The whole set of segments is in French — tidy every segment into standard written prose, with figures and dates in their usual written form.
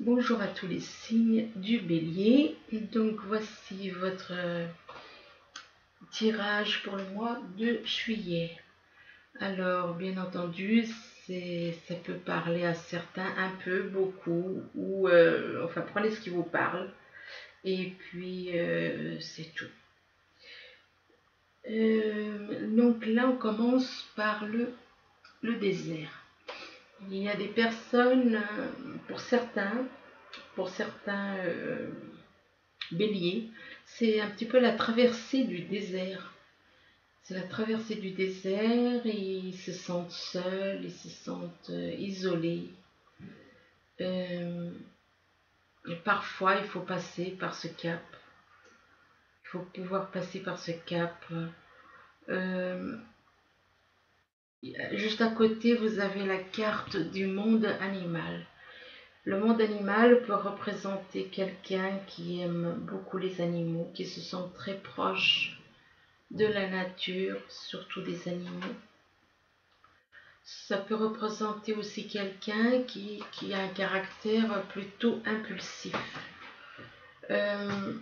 Bonjour à tous les signes du bélier. Donc voici votre tirage pour le mois de juillet. Alors bien entendu, ça peut parler à certains un peu, beaucoup, ou enfin prenez ce qui vous parle. Et puis c'est tout. Donc là on commence par le désert. Il y a des personnes, pour certains béliers, c'est un petit peu la traversée du désert. C'est la traversée du désert et ils se sentent seuls, ils se sentent isolés. Et parfois, il faut passer par ce cap. Il faut pouvoir passer par ce cap. Euh, Juste à côté, vous avez la carte du monde animal. Le monde animal peut représenter quelqu'un qui aime beaucoup les animaux, qui se sent très proche de la nature, surtout des animaux. Ça peut représenter aussi quelqu'un qui a un caractère plutôt impulsif. Euh,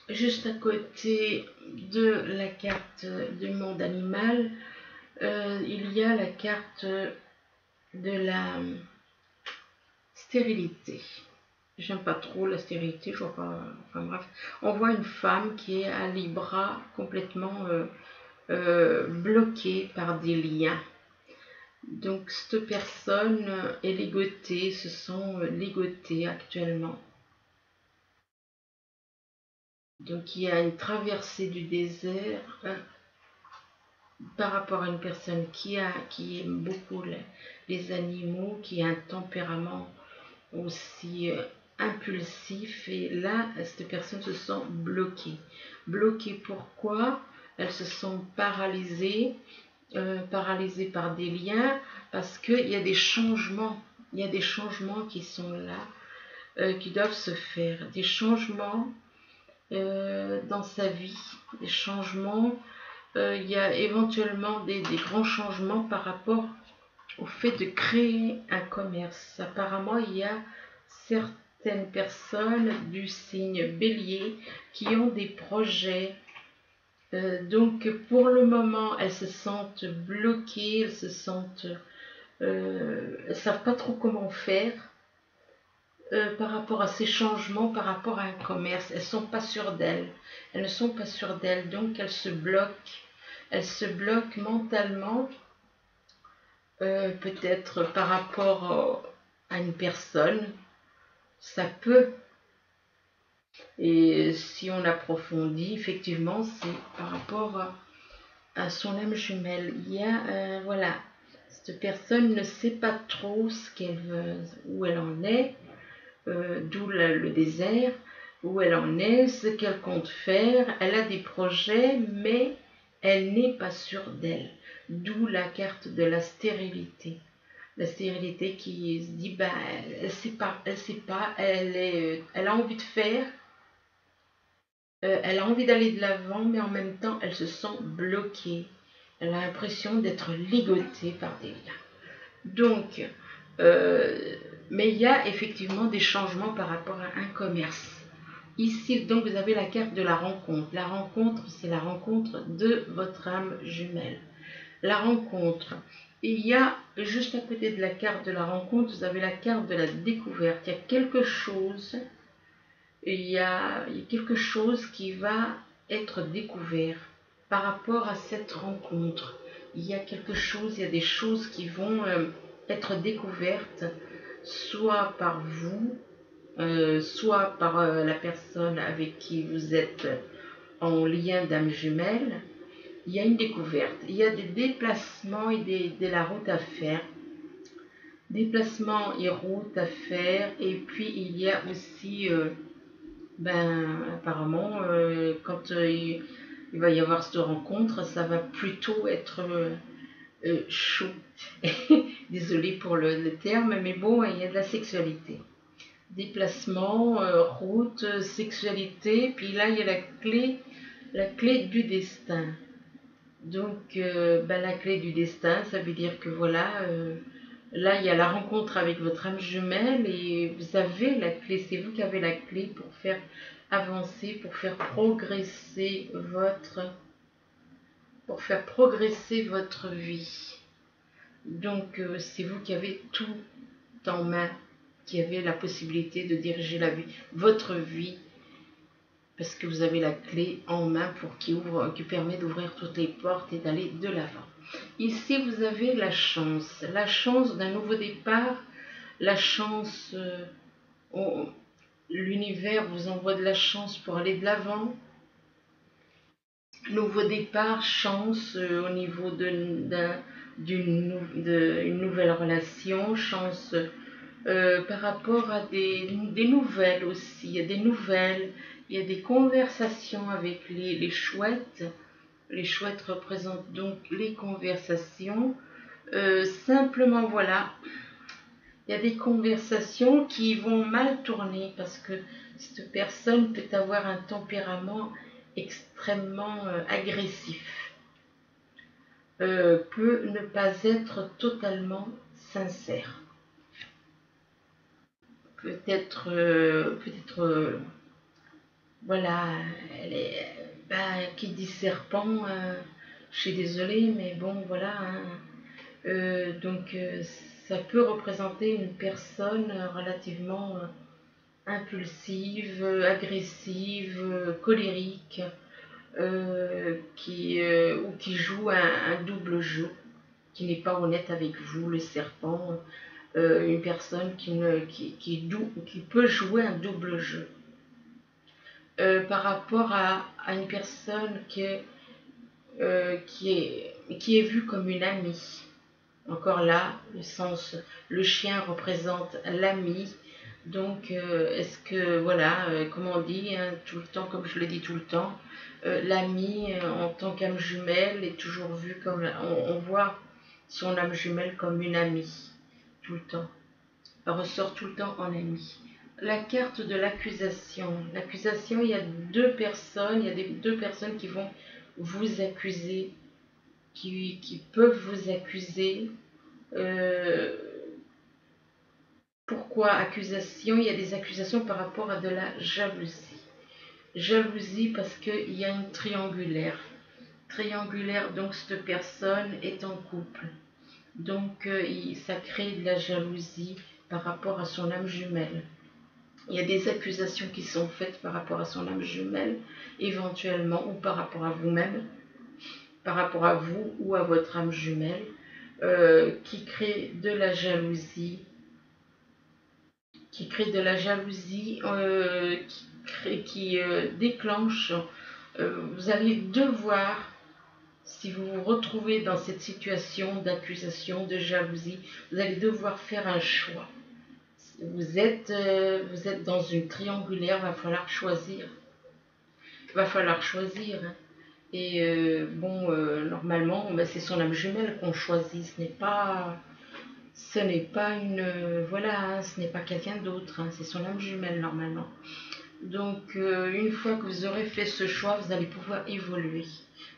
Juste à côté de la carte du monde animal, il y a la carte de la stérilité. J'aime pas trop la stérilité, je vois pas. Enfin bref, on voit une femme qui est à les bras complètement bloquée par des liens. Donc cette personne est ligotée, se sent ligotée actuellement. Donc il y a une traversée du désert par rapport à une personne qui aime beaucoup les animaux, qui a un tempérament aussi impulsif. Et là, cette personne se sent bloquée. Bloquée pourquoi? Elle se sent paralysée, paralysée par des liens, parce qu'il y a des changements. Il y a des changements qui sont là, qui doivent se faire. Des changements dans sa vie, des changements. Il y a éventuellement des grands changements par rapport au fait de créer un commerce. Apparemment, il y a certaines personnes du signe bélier qui ont des projets. Donc pour le moment, elles se sentent bloquées, elles se sentent... elles ne savent pas trop comment faire. Par rapport à ces changements, par rapport à un commerce. Elles ne sont pas sûres d'elles. Elles ne sont pas sûres d'elles, donc elles se bloquent. Elles se bloquent mentalement, peut-être par rapport à une personne. Ça peut. Et si on approfondit, effectivement, c'est par rapport à son âme jumelle. Il y a, voilà, cette personne ne sait pas trop ce qu'elle veut, où elle en est. D'où le désert, où elle en est, ce qu'elle compte faire. Elle a des projets, mais elle n'est pas sûre d'elle. D'où la carte de la stérilité. La stérilité qui se dit, bah, elle sait pas, elle a envie de faire, elle a envie d'aller de l'avant, mais en même temps, elle se sent bloquée. Elle a l'impression d'être ligotée par des liens. Donc, euh, mais il y a effectivement des changements par rapport à un commerce. Ici, donc, vous avez la carte de la rencontre. La rencontre, c'est la rencontre de votre âme jumelle. La rencontre. Il y a, juste à côté de la carte de la rencontre, vous avez la carte de la découverte. Il y a quelque chose, il y a quelque chose qui va être découvert par rapport à cette rencontre. Il y a quelque chose, il y a des choses qui vont être découvertes, soit par vous, soit par la personne avec qui vous êtes en lien d'âme jumelle. Il y a une découverte, il y a des déplacements et de la route à faire. Déplacements et route à faire. Et puis il y a aussi, apparemment, quand il va y avoir cette rencontre, ça va plutôt être chaud. Désolée pour le terme, mais bon, il y a de la sexualité. Déplacement, route, sexualité, puis là il y a la clé du destin. Donc la clé du destin, ça veut dire que voilà, Là, il y a la rencontre avec votre âme jumelle et vous avez la clé. C'est vous qui avez la clé pour faire avancer, pour faire progresser votre vie. Donc, c'est vous qui avez tout en main, qui avez la possibilité de diriger votre vie, parce que vous avez la clé en main qui permet d'ouvrir toutes les portes et d'aller de l'avant. Ici, vous avez la chance d'un nouveau départ, la chance, l'univers vous envoie de la chance pour aller de l'avant. Nouveau départ, chance au niveau d'une nouvelle relation, chance par rapport à des nouvelles aussi. Il y a des nouvelles, il y a des conversations avec les chouettes. Les chouettes représentent donc les conversations. Simplement, voilà, il y a des conversations qui vont mal tourner parce que cette personne peut avoir un tempérament extrêmement agressif, peut ne pas être totalement sincère. Peut-être, voilà, qui dit serpent, je suis désolée, mais bon, voilà. Donc, ça peut représenter une personne relativement impulsive, agressive, colérique, ou qui joue un double jeu, qui n'est pas honnête avec vous, le serpent. Une personne qui peut jouer un double jeu. Par rapport à une personne qui est vue comme une amie. Encore là, le chien représente l'ami. Donc, est-ce que, voilà, comme on dit, hein, tout le temps, comme je le dis tout le temps, l'ami en tant qu'âme jumelle est toujours vu comme, on voit son âme jumelle comme une amie, tout le temps. Elle ressort tout le temps en ami. La carte de l'accusation. L'accusation, il y a deux personnes qui vont vous accuser, qui peuvent vous accuser. Pourquoi accusation? Il y a des accusations par rapport à de la jalousie. Jalousie parce qu'il y a une triangulaire. Triangulaire, donc cette personne est en couple. Donc ça crée de la jalousie par rapport à son âme jumelle. Il y a des accusations qui sont faites par rapport à son âme jumelle, éventuellement, ou par rapport à vous-même, par rapport à vous ou à votre âme jumelle, qui crée de la jalousie, qui déclenche. Vous allez devoir, si vous vous retrouvez dans cette situation d'accusation, de jalousie, vous allez devoir faire un choix. Vous êtes dans une triangulaire, il va falloir choisir. Hein. Et normalement, c'est son âme jumelle qu'on choisit. Ce n'est pas ce n'est pas quelqu'un d'autre. Hein. C'est son âme jumelle normalement. Donc, une fois que vous aurez fait ce choix, vous allez pouvoir évoluer.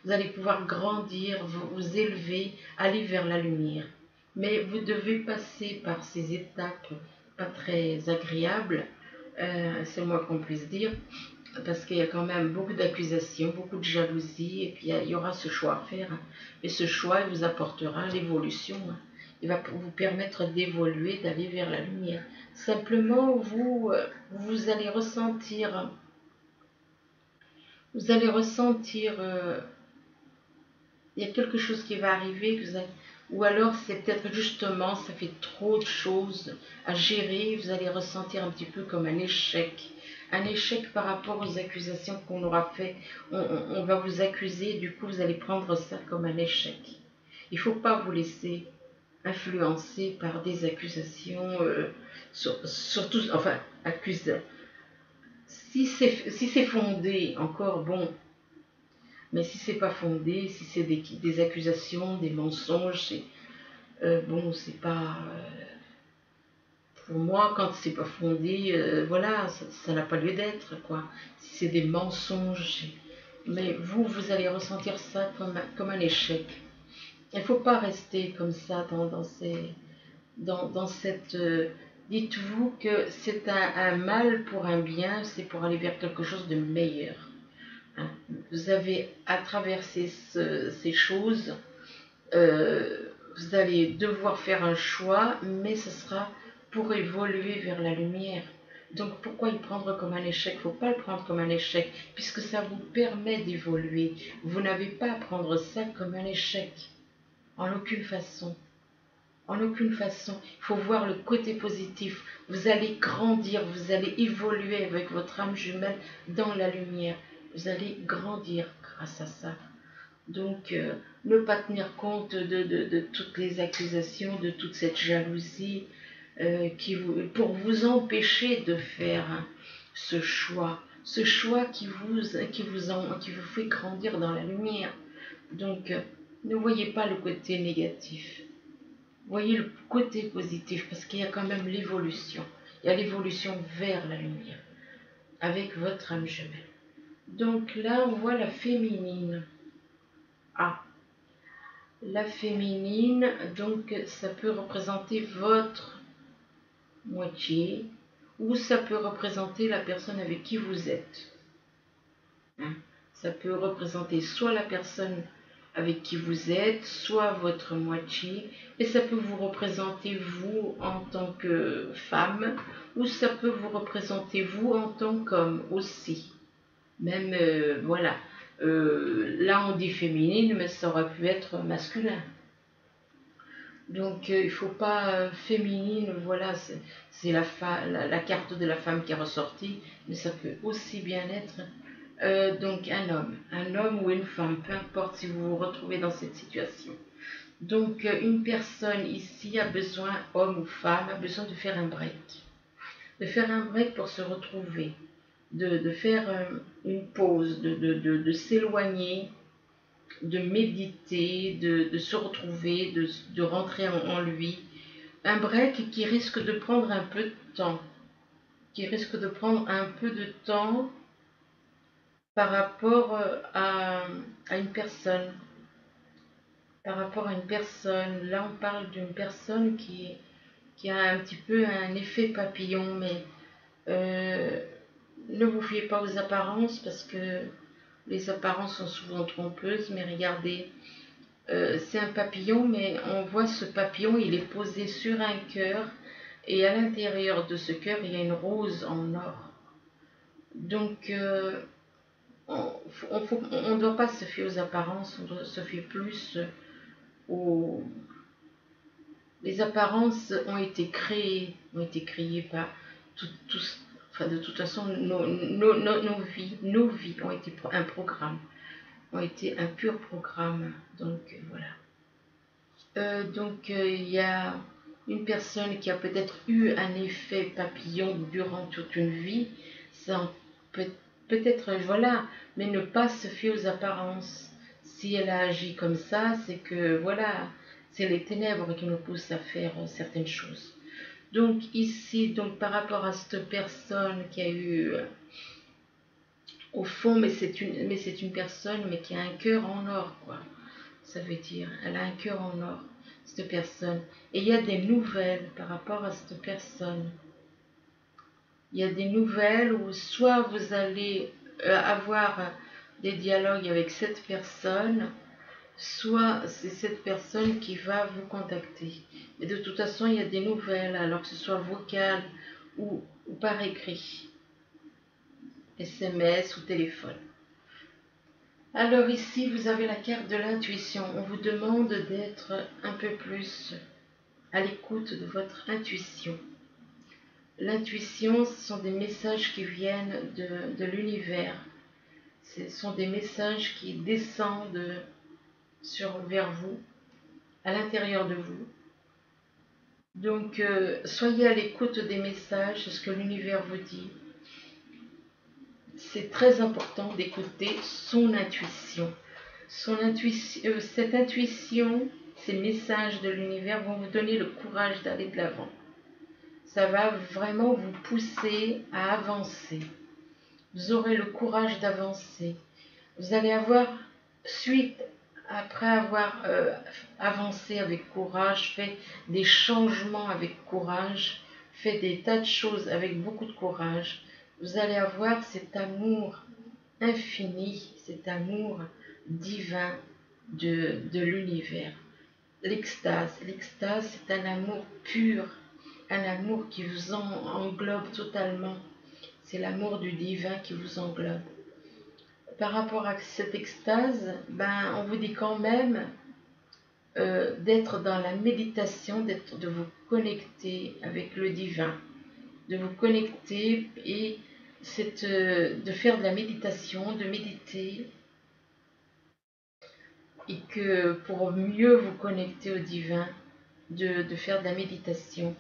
Vous allez pouvoir grandir, vous élever, aller vers la lumière. Mais vous devez passer par ces étapes pas très agréables, c'est le moins qu'on puisse dire, parce qu'il y a quand même beaucoup d'accusations, beaucoup de jalousie, et puis il y aura ce choix à faire. Et ce choix, il vous apportera l'évolution. Il va vous permettre d'évoluer, d'aller vers la lumière. Simplement, vous allez ressentir, il y a quelque chose qui va arriver, ou alors c'est peut-être justement, ça fait trop de choses à gérer, vous allez ressentir un petit peu comme un échec par rapport aux accusations qu'on aura fait. On va vous accuser, du coup vous allez prendre ça comme un échec. Il ne faut pas vous laisser influencé par des accusations, surtout, enfin, si c'est fondé, encore bon, mais si c'est pas fondé, si c'est des accusations, des mensonges, c'est pas... pour moi, quand c'est pas fondé, voilà, ça n'a pas lieu d'être, quoi. Si c'est des mensonges, mais vous allez ressentir ça comme un échec. Il ne faut pas rester comme ça dans ces dans cette... dites-vous que c'est un mal pour un bien, c'est pour aller vers quelque chose de meilleur. Hein. Vous avez à traverser ces choses, vous allez devoir faire un choix, mais ce sera pour évoluer vers la lumière. Donc pourquoi le prendre comme un échec? Il ne faut pas le prendre comme un échec, puisque ça vous permet d'évoluer. Vous n'avez pas à prendre ça comme un échec, en aucune façon. En aucune façon. Il faut voir le côté positif. Vous allez grandir, vous allez évoluer avec votre âme jumelle dans la lumière. Vous allez grandir grâce à ça. Donc, ne pas tenir compte de toutes les accusations, de toute cette jalousie pour vous empêcher de faire ce choix qui vous fait grandir dans la lumière. Donc, ne voyez pas le côté négatif. Voyez le côté positif, parce qu'il y a quand même l'évolution. Il y a l'évolution vers la lumière, avec votre âme jumelle. Donc là, on voit la féminine. Ah, la féminine, donc ça peut représenter votre moitié, ou ça peut représenter la personne avec qui vous êtes. Hein? Ça peut représenter soit la personne avec qui vous êtes, soit votre moitié, et ça peut vous représenter vous en tant que femme, ou ça peut vous représenter vous en tant qu'homme aussi. Même, voilà, là on dit féminine, mais ça aurait pu être masculin. Donc il ne faut pas féminine, voilà, c'est la carte de la femme qui est ressortie, mais ça peut aussi bien être donc un homme ou une femme, peu importe si vous vous retrouvez dans cette situation. Donc une personne ici a besoin, homme ou femme, a besoin de faire un break. De faire un break pour se retrouver, de faire une pause, de s'éloigner, de méditer, de se retrouver, de rentrer en lui. Un break qui risque de prendre un peu de temps, par rapport à une personne. Par rapport à une personne, là on parle d'une personne qui a un petit peu un effet papillon, mais ne vous fiez pas aux apparences parce que les apparences sont souvent trompeuses, mais regardez, c'est un papillon, mais on voit ce papillon, il est posé sur un cœur, et à l'intérieur de ce cœur, il y a une rose en or. Donc, on ne doit pas se fier aux apparences, on doit se fier plus aux... Les apparences ont été créées par tous, enfin de toute façon, nos vies ont été un programme, ont été un pur programme. Donc voilà. Il y a une personne qui a peut-être eu un effet papillon durant toute une vie, ça peut-être, voilà, mais ne pas se fier aux apparences. Si elle a agi comme ça, c'est que, voilà, c'est les ténèbres qui nous poussent à faire certaines choses. Donc ici, donc par rapport à cette personne qui a eu, au fond, mais c'est une personne, mais qui a un cœur en or, quoi. Ça veut dire, elle a un cœur en or, cette personne. Et il y a des nouvelles par rapport à cette personne. Il y a des nouvelles où soit vous allez avoir des dialogues avec cette personne, soit c'est cette personne qui va vous contacter. Mais de toute façon, il y a des nouvelles, alors que ce soit vocal ou par écrit, SMS ou téléphone. Alors ici, vous avez la carte de l'intuition. On vous demande d'être un peu plus à l'écoute de votre intuition. L'intuition, ce sont des messages qui viennent de l'univers. Ce sont des messages qui descendent vers vous, à l'intérieur de vous. Donc, soyez à l'écoute des messages, c'est ce que l'univers vous dit. C'est très important d'écouter son intuition. Cette intuition, ces messages de l'univers vont vous donner le courage d'aller de l'avant. Ça va vraiment vous pousser à avancer. Vous aurez le courage d'avancer. Vous allez avoir, suite après avoir avancé avec courage, fait des changements avec courage, fait des tas de choses avec beaucoup de courage, vous allez avoir cet amour infini, cet amour divin de l'univers. L'extase, c'est un amour pur, un amour qui vous englobe totalement. C'est l'amour du divin qui vous englobe. Par rapport à cette extase, on vous dit quand même d'être dans la méditation, de vous connecter avec le divin, de vous connecter et de faire de la méditation, de méditer, et que pour mieux vous connecter au divin, de faire de la méditation.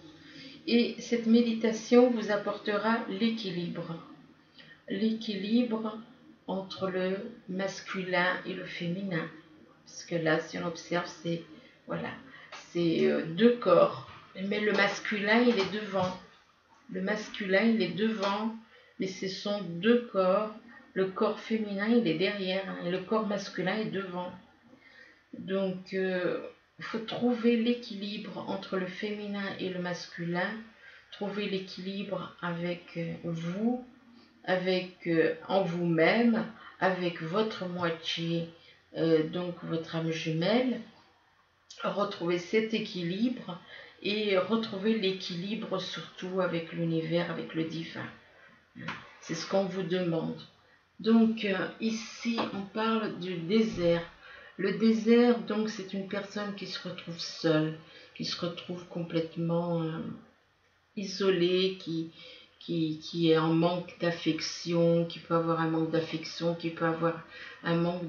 Et cette méditation vous apportera l'équilibre. L'équilibre entre le masculin et le féminin. Parce que là, si on observe, c'est voilà, c'est deux corps. Mais le masculin, il est devant. Le masculin, il est devant, mais ce sont deux corps. Le corps féminin, il est derrière, hein, et le corps masculin est devant. Donc, il faut trouver l'équilibre entre le féminin et le masculin. Trouver l'équilibre avec vous, avec en vous-même, avec votre moitié, donc votre âme jumelle. Retrouver cet équilibre et retrouver l'équilibre surtout avec l'univers, avec le divin. C'est ce qu'on vous demande. Donc ici on parle du désert. Le désert, donc, c'est une personne qui se retrouve seule, qui se retrouve complètement isolée, qui est en manque d'affection, qui peut avoir un manque d'affection, qui peut avoir un manque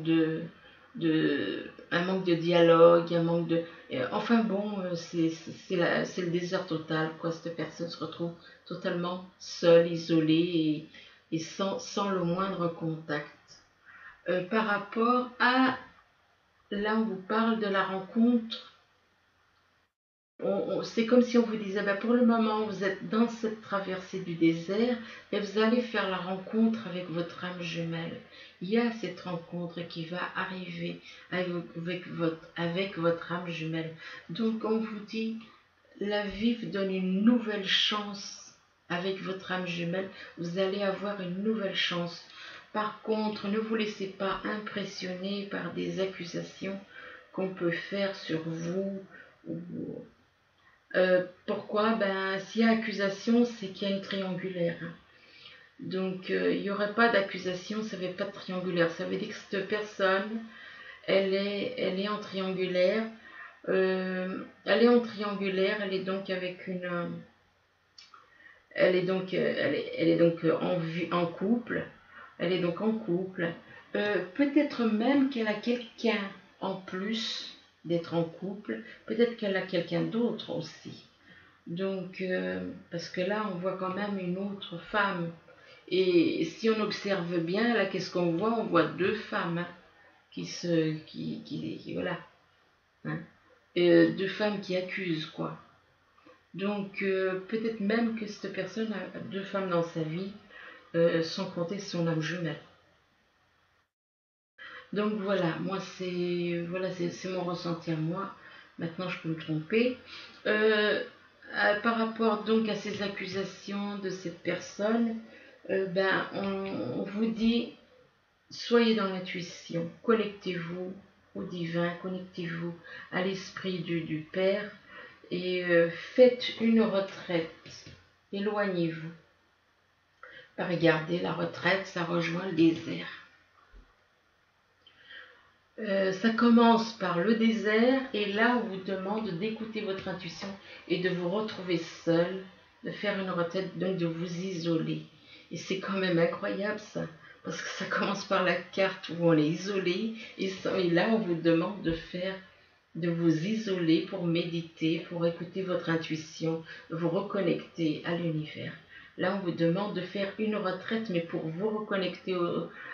un manque de dialogue, un manque de... Enfin bon, c'est le désert total, quoi. Cette personne se retrouve totalement seule, isolée et sans le moindre contact. Par rapport à... Là, on vous parle de la rencontre. C'est comme si on vous disait, pour le moment, vous êtes dans cette traversée du désert et vous allez faire la rencontre avec votre âme jumelle. Il y a cette rencontre qui va arriver avec votre âme jumelle. Donc, on vous dit, la vie vous donne une nouvelle chance avec votre âme jumelle. Vous allez avoir une nouvelle chance. Par contre, ne vous laissez pas impressionner par des accusations qu'on peut faire sur vous. Pourquoi? S'il y a accusation, c'est qu'il y a une triangulaire. Donc, il n'y aurait pas d'accusation, ça ne veut pas de triangulaire. Ça veut dire que cette personne, elle est en triangulaire. Elle est en triangulaire, elle est donc avec une... Elle est donc en couple. Elle est donc en couple. Peut-être même qu'elle a quelqu'un en plus d'être en couple. Peut-être qu'elle a quelqu'un d'autre aussi. Donc, parce que là, on voit quand même une autre femme. Et si on observe bien, là, qu'est-ce qu'on voit? On voit deux femmes hein, voilà. Hein, deux femmes qui accusent, quoi. Donc, peut-être même que cette personne a deux femmes dans sa vie, sans compter son âme jumelle. Donc voilà, moi c'est mon ressenti à moi. Maintenant, je peux me tromper. Par rapport donc à ces accusations de cette personne, on vous dit soyez dans l'intuition, connectez-vous au divin, connectez-vous à l'esprit du Père et faites une retraite, éloignez-vous. Regardez, la retraite, ça rejoint le désert. Ça commence par le désert et là on vous demande d'écouter votre intuition et de vous retrouver seul, de faire une retraite, donc de vous isoler. Et c'est quand même incroyable ça, parce que ça commence par la carte où on est isolé et là on vous demande de vous isoler pour méditer, pour écouter votre intuition, de vous reconnecter à l'univers. Là, on vous demande de faire une retraite, mais pour vous reconnecter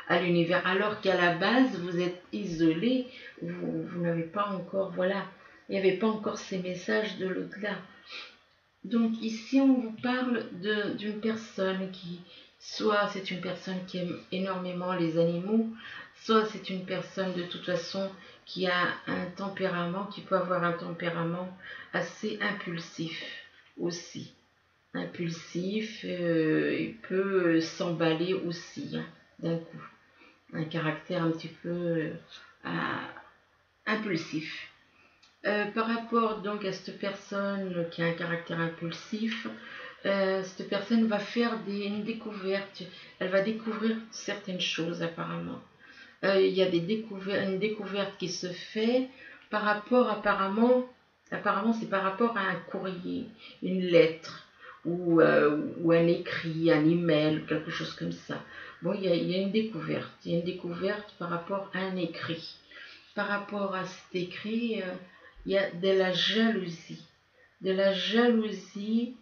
à l'univers, alors qu'à la base, vous êtes isolé, vous n'avez pas encore, voilà, il n'y avait pas encore ces messages de l'au-delà. Donc ici, on vous parle d'une personne qui, soit c'est une personne qui aime énormément les animaux, soit c'est une personne de toute façon qui a un tempérament, qui peut avoir un tempérament assez impulsif aussi. Impulsif, il peut s'emballer aussi hein, d'un coup. Un caractère un petit peu impulsif. Par rapport donc à cette personne qui a un caractère impulsif, cette personne va faire une découverte, elle va découvrir certaines choses apparemment. Il y a une découverte qui se fait par rapport apparemment c'est par rapport à un courrier, une lettre ou un écrit, un email, quelque chose comme ça. Bon, il y a une découverte par rapport à un écrit. Par rapport à cet écrit, il y a de la jalousie. De la jalousie,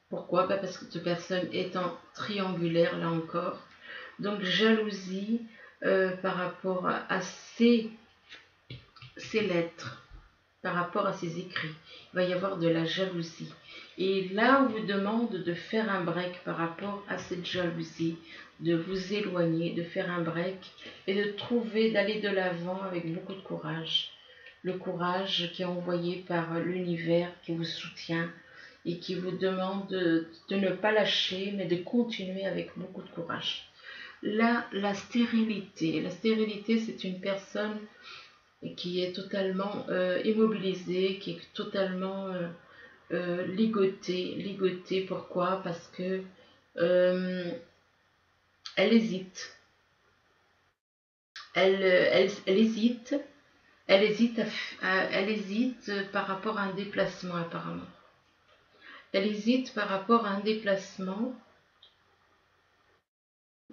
pourquoi? Parce que cette personne étant triangulaire, là encore. Donc jalousie par rapport à ces lettres, par rapport à ces écrits. Il va y avoir de la jalousie. Et là, on vous demande de faire un break par rapport à cette jalousie, de vous éloigner, de faire un break et de trouver, d'aller de l'avant avec beaucoup de courage. Le courage qui est envoyé par l'univers qui vous soutient et qui vous demande de ne pas lâcher, mais de continuer avec beaucoup de courage. Là, la stérilité. La stérilité, c'est une personne qui est totalement immobilisée, qui est totalement ligotée. Ligotée, pourquoi? Parce que elle hésite. Elle hésite. Elle hésite par rapport à un déplacement apparemment. Elle hésite par rapport à un déplacement.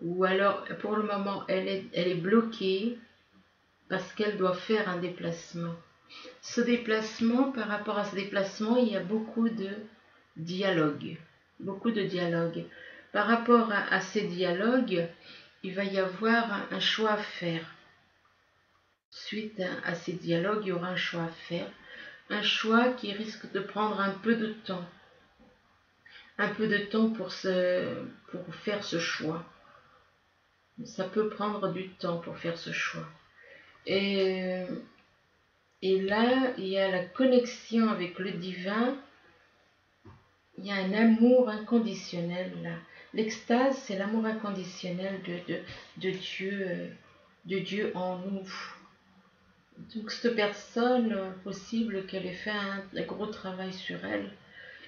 Ou alors, pour le moment, elle est bloquée parce qu'elle doit faire un déplacement. Ce déplacement, par rapport à ce déplacement, il y a beaucoup de dialogues. Beaucoup de dialogues. Par rapport à ces dialogues, il va y avoir un choix à faire. Suite à ces dialogues, il y aura un choix à faire. Un choix qui risque de prendre un peu de temps. Un peu de temps pour faire ce choix. Ça peut prendre du temps pour faire ce choix. Et là, il y a la connexion avec le divin. Il y a un amour inconditionnel là. L'extase, c'est l'amour inconditionnel de Dieu en nous. Donc cette personne, possible qu'elle ait fait un gros travail sur elle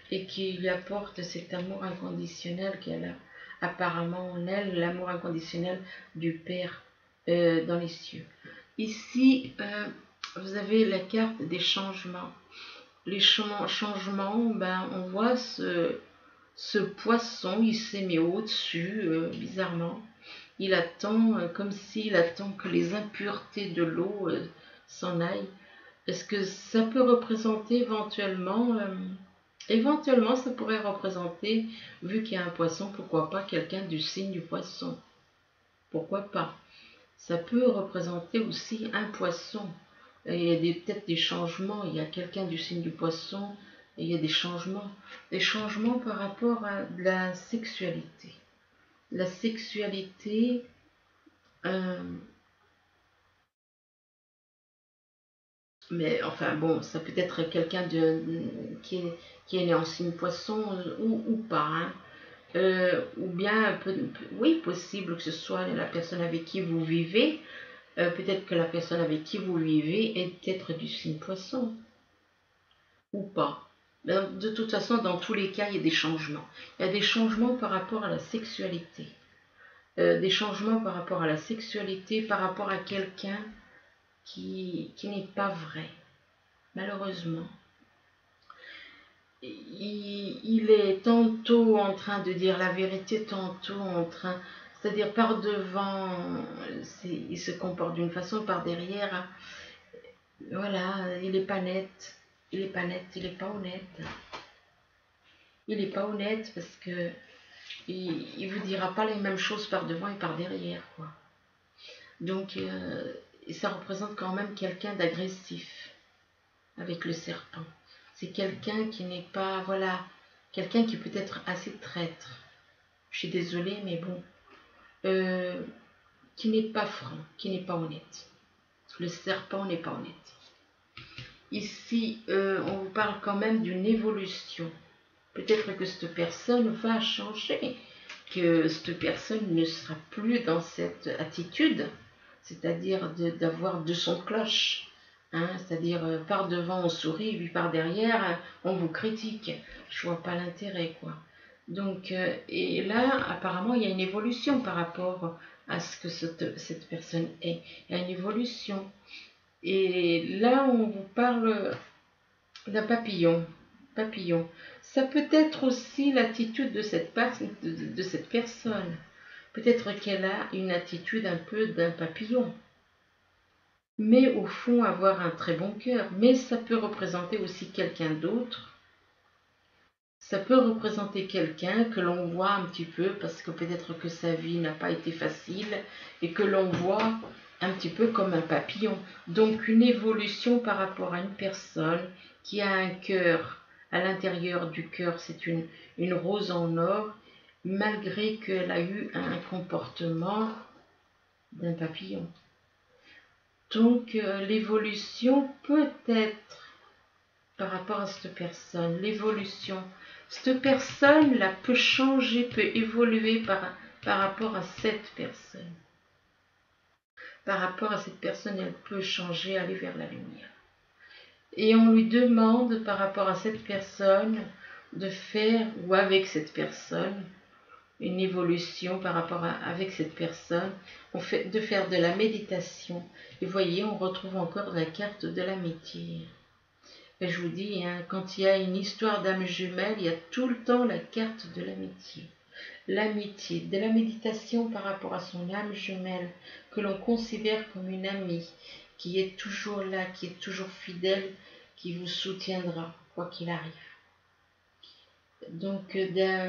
et qui lui apporte cet amour inconditionnel qu'elle a apparemment en elle, l'amour inconditionnel du Père dans les cieux. Ici, vous avez la carte des changements. Les changements, ben, on voit ce poisson, il s'est mis au-dessus, bizarrement. Il attend, comme s'il attend que les impuretés de l'eau s'en aillent. Est-ce que ça peut représenter éventuellement ça pourrait représenter, vu qu'il y a un poisson, pourquoi pas quelqu'un du signe du poisson? Pourquoi pas? Ça peut représenter aussi un poisson. Et il y a peut-être des changements. Il y a quelqu'un du signe du poisson et il y a des changements. Des changements par rapport à la sexualité. La sexualité, mais enfin bon, ça peut être quelqu'un qui est né en signe poisson ou pas. Hein. Ou bien, oui, possible que ce soit la personne avec qui vous vivez. Peut-être que la personne avec qui vous vivez est peut-être du signe poisson. Ou pas. De toute façon, dans tous les cas, il y a des changements. Il y a des changements par rapport à la sexualité. Des changements par rapport à la sexualité, par rapport à quelqu'un qui n'est pas vrai. Malheureusement. Il est tantôt en train de dire la vérité, tantôt en train... C'est-à-dire par devant, il se comporte d'une façon, par derrière, voilà, il n'est pas net. Il n'est pas net, il n'est pas honnête. Il n'est pas honnête parce que il vous dira pas les mêmes choses par devant et par derrière, quoi. Donc, ça représente quand même quelqu'un d'agressif avec le serpent. C'est quelqu'un qui n'est pas, voilà, quelqu'un qui peut être assez traître. Je suis désolée, mais bon, qui n'est pas franc, qui n'est pas honnête. Le serpent n'est pas honnête. Ici, on vous parle quand même d'une évolution. Peut-être que cette personne va changer, que cette personne ne sera plus dans cette attitude, c'est-à-dire d'avoir deux sons de cloche. Hein, c'est-à-dire par devant on sourit, puis par derrière on vous critique. Je vois pas l'intérêt, quoi. Donc, et là, apparemment, il y a une évolution par rapport à ce que cette personne est. Il y a une évolution. Et là, on vous parle d'un papillon. Papillon. Ça peut être aussi l'attitude de cette personne. Peut-être qu'elle a une attitude un peu d'un papillon. Mais au fond, avoir un très bon cœur. Mais ça peut représenter aussi quelqu'un d'autre. Ça peut représenter quelqu'un que l'on voit un petit peu parce que peut-être que sa vie n'a pas été facile et que l'on voit un petit peu comme un papillon. Donc une évolution par rapport à une personne qui a un cœur. À l'intérieur du cœur, c'est une rose en or, malgré qu'elle a eu un comportement d'un papillon. Donc l'évolution peut être par rapport à cette personne, l'évolution. Cette personne-là peut changer, peut évoluer par rapport à cette personne. Par rapport à cette personne, elle peut changer, aller vers la lumière. Et on lui demande par rapport à cette personne de faire, ou avec cette personne, une évolution par rapport avec cette personne, de faire de la méditation. Et vous voyez, on retrouve encore la carte de l'amitié. Et je vous dis, hein, quand il y a une histoire d'âme jumelle, il y a tout le temps la carte de l'amitié. L'amitié, de la méditation par rapport à son âme jumelle, que l'on considère comme une amie, qui est toujours là, qui est toujours fidèle, qui vous soutiendra, quoi qu'il arrive. Donc,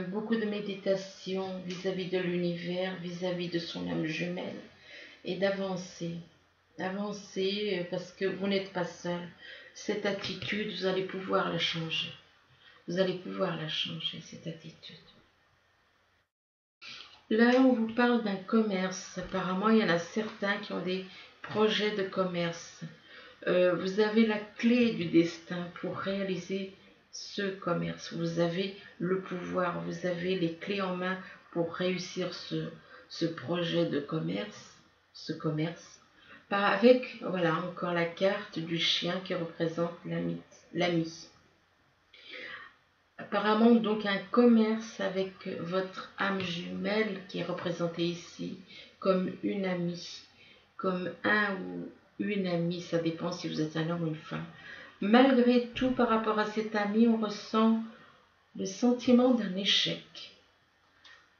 beaucoup de méditation vis-à-vis de l'univers, vis-à-vis de son âme jumelle, et d'avancer. Avancer parce que vous n'êtes pas seul. Cette attitude, vous allez pouvoir la changer. Vous allez pouvoir la changer, cette attitude. Là, on vous parle d'un commerce. Apparemment, il y en a certains qui ont des projets de commerce. Vous avez la clé du destin pour réaliser ce commerce. Vous avez le pouvoir, vous avez les clés en main pour réussir ce projet de commerce, ce commerce. Avec, voilà, encore la carte du chien qui représente l'ami. Apparemment, donc, un commerce avec votre âme jumelle qui est représentée ici comme une amie, comme un ou une amie, ça dépend si vous êtes un homme ou une femme. Malgré tout, par rapport à cet ami, on ressent le sentiment d'un échec.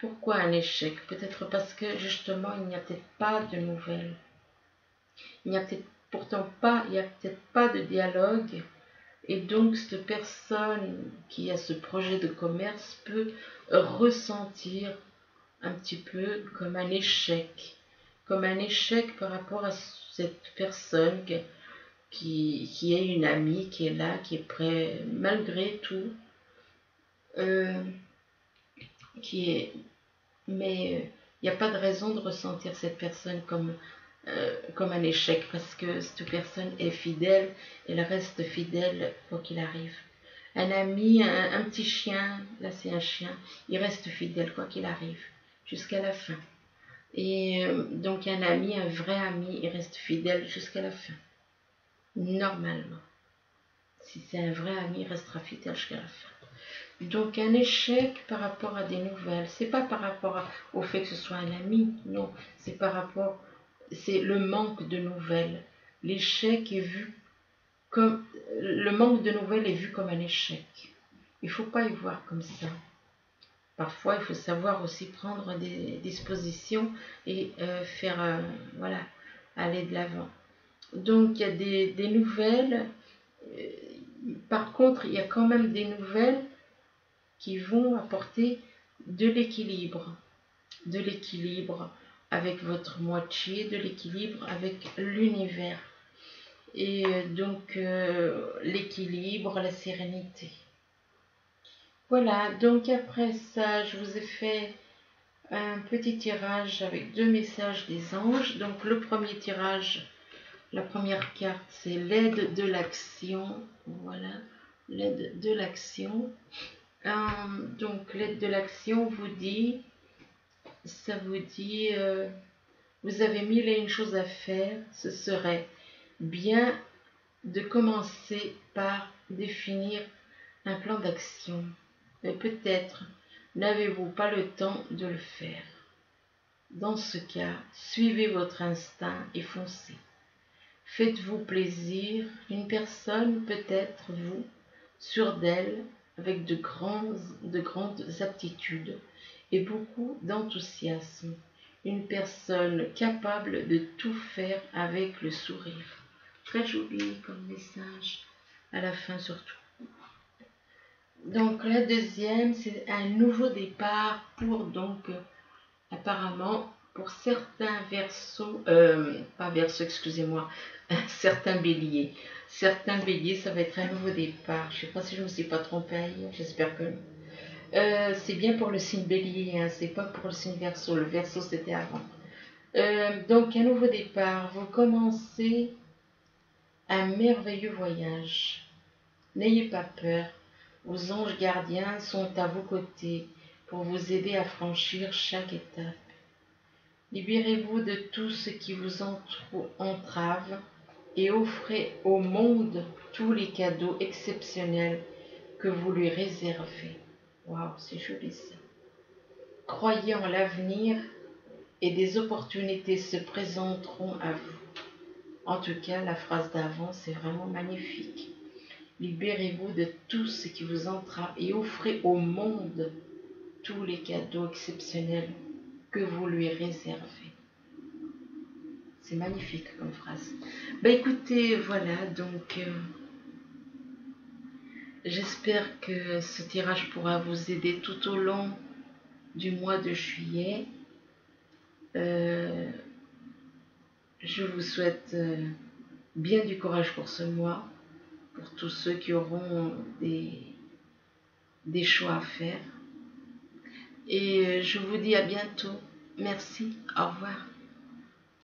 Pourquoi un échec? Peut-être parce que justement, il n'y a peut-être pas de nouvelles. Il n'y a peut-être pas de dialogue. Et donc, cette personne qui a ce projet de commerce peut ressentir un petit peu comme un échec par rapport à cette personne qui est une amie, qui est là, qui est prête, malgré tout, mais il n'y a pas de raison de ressentir cette personne comme un échec, parce que cette personne est fidèle, elle reste fidèle quoi qu'il arrive. Un ami, un petit chien, là c'est un chien, il reste fidèle quoi qu'il arrive, jusqu'à la fin. Et donc un ami, un vrai ami, il reste fidèle jusqu'à la fin. Normalement. Si c'est un vrai ami, il restera fidèle jusqu'à la fin. Donc un échec par rapport à des nouvelles, c'est pas par rapport au fait que ce soit un ami, non, c'est c'est le manque de nouvelles. L'échec est vu comme, le manque de nouvelles est vu comme un échec. Il ne faut pas y voir comme ça. Parfois, il faut savoir aussi prendre des dispositions et faire, voilà, aller de l'avant. Donc il y a des nouvelles. Par contre, il y a quand même des nouvelles qui vont apporter de l'équilibre avec votre moitié, de l'équilibre avec l'univers. Et donc l'équilibre, la sérénité. Voilà, donc après ça, je vous ai fait un petit tirage avec 2 messages des anges. Donc le premier tirage, La première carte, c'est l'aide de l'action. Voilà, l'aide de l'action. Donc, l'aide de l'action vous dit, ça vous dit, vous avez mille et une choses à faire. Ce serait bien de commencer par définir un plan d'action. Mais peut-être n'avez-vous pas le temps de le faire. Dans ce cas, suivez votre instinct et foncez. Faites-vous plaisir, une personne peut être vous, sûre d'elle, avec de grandes aptitudes et beaucoup d'enthousiasme. Une personne capable de tout faire avec le sourire. Très joli comme message, à la fin surtout. Donc la deuxième, c'est un nouveau départ pour donc, apparemment, pour certains versos, pas versos, excusez-moi, certains béliers. Certains béliers, ça va être un nouveau départ. Je ne sais pas si je ne me suis pas trompée ailleurs, j'espère que non. C'est bien pour le signe bélier, hein, c'est pas pour le signe verso. Le verso, c'était avant. Donc un nouveau départ, vous commencez un merveilleux voyage. N'ayez pas peur, vos anges gardiens sont à vos côtés pour vous aider à franchir chaque étape. Libérez-vous de tout ce qui vous entrave et offrez au monde tous les cadeaux exceptionnels que vous lui réservez. Waouh, c'est joli ça. Croyez en l'avenir et des opportunités se présenteront à vous. En tout cas, la phrase d'avant, c'est vraiment magnifique. Libérez-vous de tout ce qui vous entrave et offrez au monde tous les cadeaux exceptionnels que vous lui réservez. C'est magnifique comme phrase. Écoutez, voilà, donc j'espère que ce tirage pourra vous aider tout au long du mois de juillet. Je vous souhaite bien du courage pour ce mois, pour tous ceux qui auront des choix à faire. Et je vous dis à bientôt. Merci, au revoir.